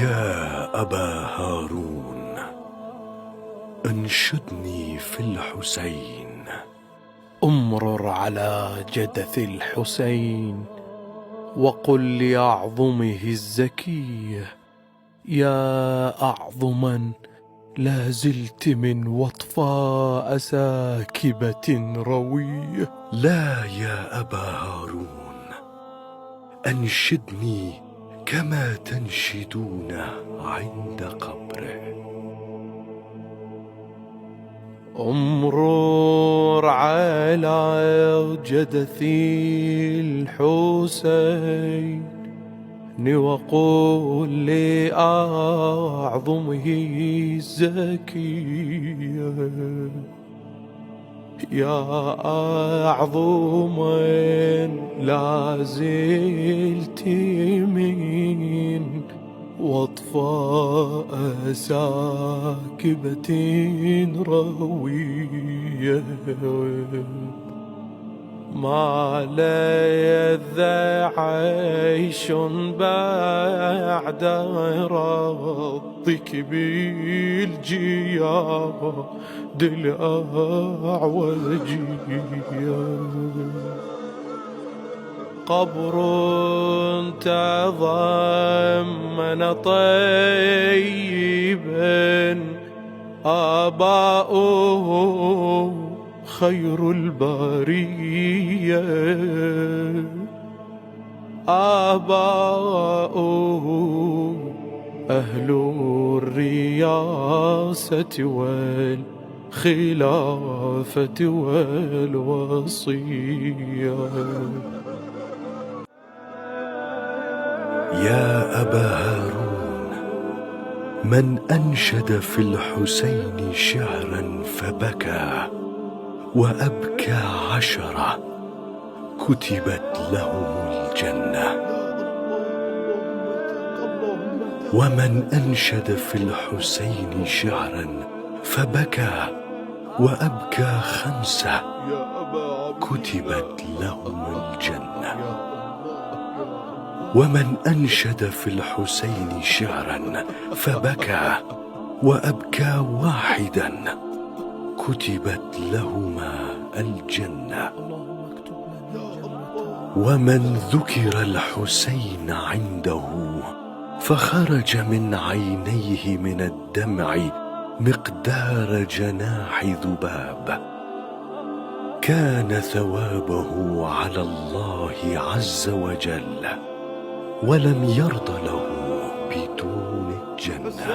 يا أبا هارون، انشدني في الحسين. امرر على جدث الحسين وقل لأعظمه الزكية: يا أعظما لا زلت من وطفاء ساكبة روية. لا يا أبا هارون، أنشدني كما تنشدون عند قبره. امرر على جدث الحسين وقل لأعظمه الزكية: يا أعظما لا زلت من وطفاء ساكبة روية. ما لذ عيش بعد رضك بالجياد الأعوجية. قبر تضمن طيبا آباؤه خير البرية. آباؤه أهل الرياسة والخلافة والوصية. يا أبا هارون، من أنشد في الحسين شعرا فبكى وأبكى 10 كتبت لهم الجنة. ومن أنشد في الحسين شعرا فبكى وأبكى 5 كتبت لهم الجنة. ومن أنشد في الحسين شعرا فبكى وأبكى 1 كتبت لهما الجنة. ومن ذكر الحسين عنده فخرج من عينيه من الدمع مقدار جناح ذباب، كان ثوابه على الله عز وجل، ولم يرض له بدون الجنة.